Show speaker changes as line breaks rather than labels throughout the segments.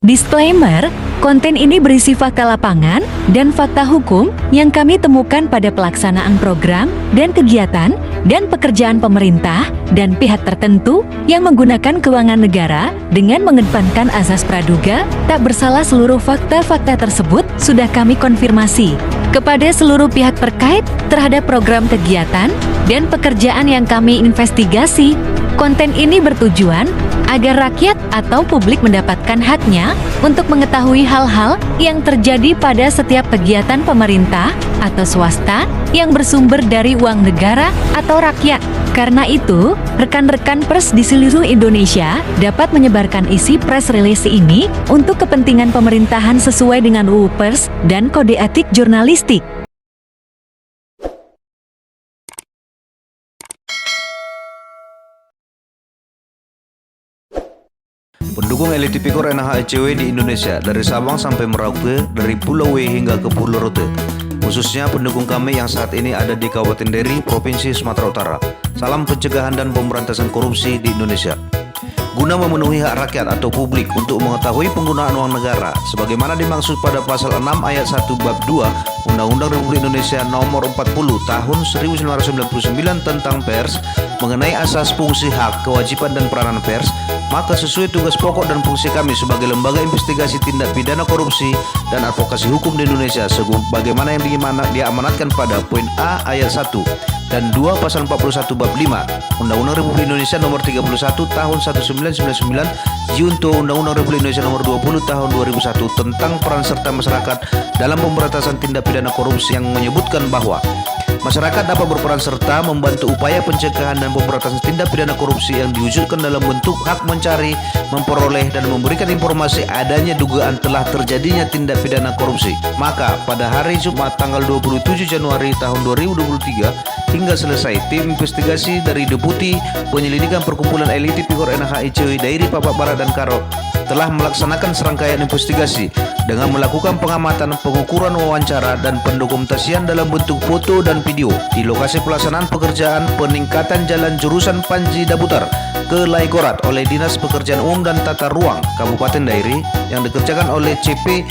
Disclaimer, konten ini berisi fakta lapangan dan fakta hukum yang kami temukan pada pelaksanaan program dan kegiatan dan pekerjaan pemerintah dan pihak tertentu yang menggunakan keuangan negara dengan mengedepankan azas praduga tak bersalah. Seluruh fakta-fakta tersebut sudah kami konfirmasi kepada seluruh pihak terkait terhadap program kegiatan dan pekerjaan yang kami investigasi. Konten ini bertujuan agar rakyat atau publik mendapatkan haknya untuk mengetahui hal-hal yang terjadi pada setiap kegiatan pemerintah atau swasta yang bersumber dari uang negara atau rakyat. Karena itu, rekan-rekan pers di seluruh Indonesia dapat menyebarkan isi press release ini untuk kepentingan pemerintahan sesuai dengan UU Pers dan Kode Etik Jurnalistik.
Pendukung elit tipikor NHICW di Indonesia, dari Sabang sampai Merauke, dari Pulau W hingga ke Pulau Rote. Khususnya pendukung kami yang saat ini ada di Kabupaten Deri, Provinsi Sumatera Utara. Salam pencegahan dan pemberantasan korupsi di Indonesia. Guna memenuhi hak rakyat atau publik untuk mengetahui penggunaan uang negara sebagaimana dimaksud pada pasal 6 ayat 1 bab 2 Undang-Undang Republik Indonesia Nomor 40 Tahun 1999 tentang pers mengenai asas fungsi hak, kewajiban dan peranan pers, maka sesuai tugas pokok dan fungsi kami sebagai lembaga investigasi tindak pidana korupsi dan advokasi hukum di Indonesia sebagaimana yang diamanatkan pada poin A ayat 1 dan 2 pasal 41 bab 5 Undang-Undang Republik Indonesia Nomor 31 Tahun 1999 Junto Undang-Undang Republik Indonesia Nomor 20 Tahun 2001 tentang peran serta masyarakat dalam pemberantasan tindak pidana korupsi yang menyebutkan bahwa masyarakat dapat berperan serta membantu upaya pencegahan dan pemberantasan tindak pidana korupsi yang diwujudkan dalam bentuk hak mencari, memperoleh, dan memberikan informasi adanya dugaan telah terjadinya tindak pidana korupsi. Maka pada hari Jumat tanggal 27 Januari tahun 2023 hingga selesai, tim investigasi dari Deputi Penyelidikan Perkumpulan Elit Tipikor NHICW Dairi Papak Barat dan Karo telah melaksanakan serangkaian investigasi dengan melakukan pengamatan, pengukuran wawancara, dan pendokumentasian dalam bentuk foto dan video di lokasi pelaksanaan pekerjaan peningkatan jalan jurusan Panji Dabutar ke Laigorat oleh Dinas Pekerjaan Umum dan Tata Ruang Kabupaten Dairi yang dikerjakan oleh CP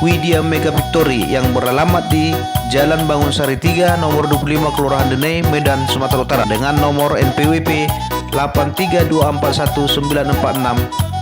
Widya Mega Victory yang beralamat di Jalan Bangun Sari 3 nomor 25 Kelurahan Denai, Medan, Sumatera Utara dengan nomor NPWP 8324146122000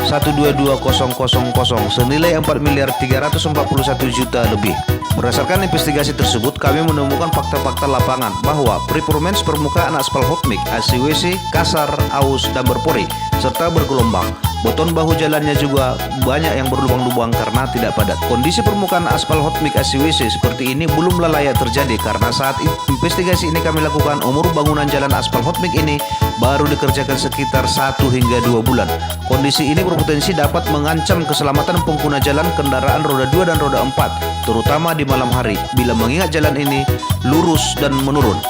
senilai 4.341.000.000 lebih. Berdasarkan investigasi tersebut, kami menemukan fakta-fakta lapangan bahwa performance permukaan aspal hot mix ACWC kasar, aus, dan berpori serta bergelombang. Beton bahu jalannya juga banyak yang berlubang-lubang karena tidak padat. Kondisi permukaan aspal hot mix ACWC seperti ini belumlah layak terjadi karena saat investigasi ini kami lakukan umur bangunan jalan aspal hot mix ini baru dikerjakan sekitar 1 hingga 2 bulan. Kondisi ini berpotensi dapat mengancam keselamatan pengguna jalan kendaraan roda 2 dan roda 4, terutama di malam hari bila mengingat jalan ini lurus dan menurun.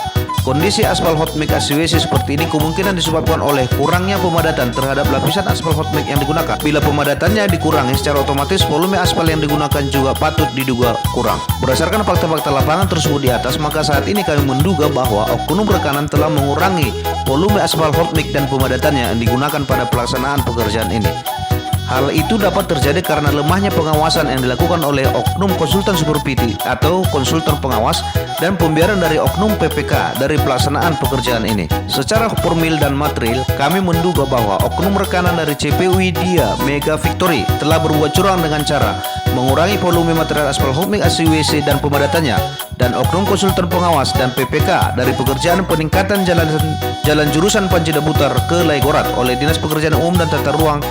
Kondisi aspal hot mix ACWC seperti ini kemungkinan disebabkan oleh kurangnya pemadatan terhadap lapisan aspal hot mix yang digunakan. Bila pemadatannya dikurangi, secara otomatis volume aspal yang digunakan juga patut diduga kurang. Berdasarkan fakta-fakta lapangan tersebut di atas, maka saat ini kami menduga bahwa oknum rekanan telah mengurangi volume aspal hot mix dan pemadatannya yang digunakan pada pelaksanaan pekerjaan ini. Hal itu dapat terjadi karena lemahnya pengawasan yang dilakukan oleh oknum konsultan supervisi atau konsultan pengawas dan pembiaran dari oknum PPK dari pelaksanaan pekerjaan ini. Secara formil dan material, kami menduga bahwa oknum rekanan dari CP Widya Mega Victory telah berbuat curang dengan cara mengurangi volume material aspal hot mix ACWC dan pemadatannya, dan oknum konsultan pengawas dan PPK dari pekerjaan peningkatan jalan jurusan Panji Dabutar ke Laigorat oleh Dinas Pekerjaan Umum dan Tata Ruang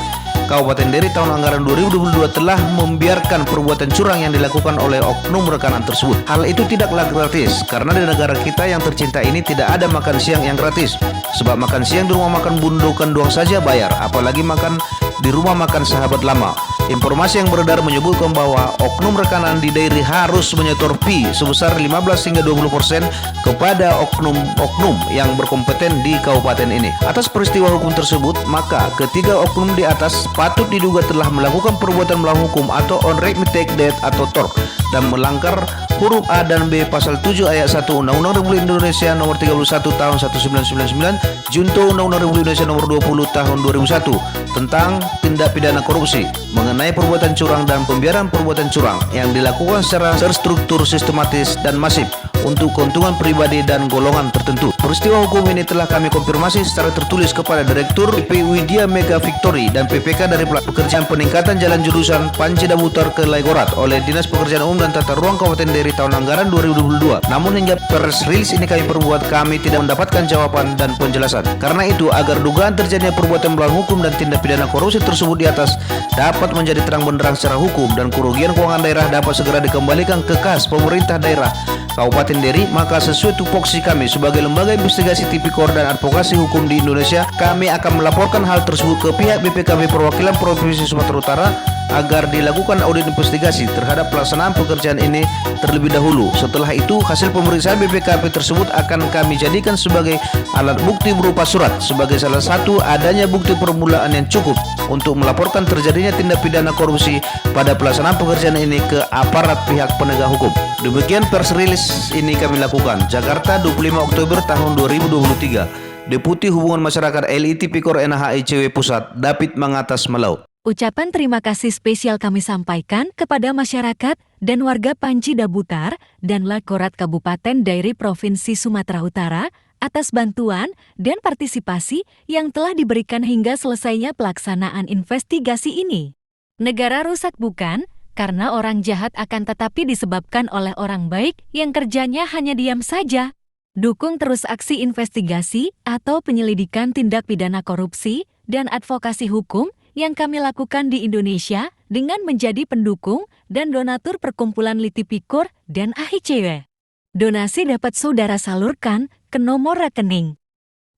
Kabupaten Deri tahun anggaran 2022 telah membiarkan perbuatan curang yang dilakukan oleh oknum rekanan tersebut. Hal itu tidaklah gratis karena di negara kita yang tercinta ini tidak ada makan siang yang gratis. Sebab makan siang di rumah makan bundukan doang saja bayar, apalagi makan di rumah makan sahabat lama. Informasi yang beredar menyebutkan bahwa oknum rekanan di Dairi harus menyetor fee sebesar 15 hingga 20% kepada oknum-oknum yang berkompeten di kabupaten ini. Atas peristiwa hukum tersebut, maka ketiga oknum di atas patut diduga telah melakukan perbuatan melawan hukum atau on right mistake death atau tort dan melanggar huruf A dan B pasal 7 ayat 1 Undang-Undang Republik Indonesia nomor 31 tahun 1999 junto Undang-Undang Republik Indonesia nomor 20 tahun 2001 tentang tindak pidana korupsi mengenai perbuatan curang dan pembiaran perbuatan curang yang dilakukan secara terstruktur, sistematis, dan masif untuk keuntungan pribadi dan golongan tertentu. Peristiwa hukum ini telah kami konfirmasi secara tertulis kepada Direktur PP Widya Mega Victory dan PPK dari Pekerjaan Peningkatan Jalan Jurusan Panci Dabutar ke Laigorat oleh Dinas Pekerjaan Umum dan Tata Ruang Kabupaten Deri tahun anggaran 2022. Namun hingga press release ini kami tidak mendapatkan jawaban dan penjelasan. Karena itu, agar dugaan terjadinya perbuatan melawan hukum dan tindak pidana korupsi tersebut di atas dapat menjadi terang benderang secara hukum dan kerugian keuangan daerah dapat segera dikembalikan ke kas pemerintah daerah Kabupaten Deri, maka sesuai tupoksi kami sebagai lembaga investigasi tipikor dan advokasi hukum di Indonesia, kami akan melaporkan hal tersebut ke pihak BPKB Perwakilan Provinsi Sumatera Utara agar dilakukan audit investigasi terhadap pelaksanaan pekerjaan ini terlebih dahulu. Setelah itu, hasil pemeriksaan BPKB tersebut akan kami jadikan sebagai alat bukti berupa surat sebagai salah satu adanya bukti permulaan yang cukup untuk melaporkan terjadinya tindak pidana korupsi pada pelaksanaan pekerjaan ini ke aparat pihak penegak hukum. Demikian press release ini kami lakukan. Jakarta, 25 Oktober tahun 2023. Deputi Hubungan Masyarakat LI Tipikor NHICW Pusat, David Mangatas Melau.
Ucapan terima kasih spesial kami sampaikan kepada masyarakat dan warga Panci Dabutar dan Laigorat Kabupaten Dairi Provinsi Sumatera Utara atas bantuan dan partisipasi yang telah diberikan hingga selesainya pelaksanaan investigasi ini. Negara rusak bukan karena orang jahat, akan tetapi disebabkan oleh orang baik yang kerjanya hanya diam saja. Dukung terus aksi investigasi atau penyelidikan tindak pidana korupsi dan advokasi hukum yang kami lakukan di Indonesia dengan menjadi pendukung dan donatur Perkumpulan Litipikor dan AHICW. Donasi dapat saudara salurkan ke nomor rekening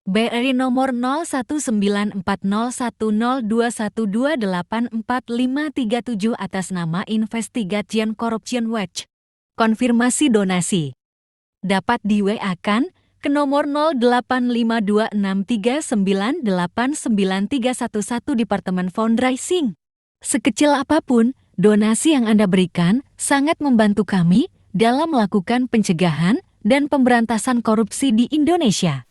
BRI nomor 0194010212845537 atas nama Investigation Corruption Watch. Konfirmasi donasi dapat di WA-kan ke nomor 085263989311 Departemen Fundraising. Sekecil apapun, donasi yang Anda berikan sangat membantu kami dalam melakukan pencegahan dan pemberantasan korupsi di Indonesia.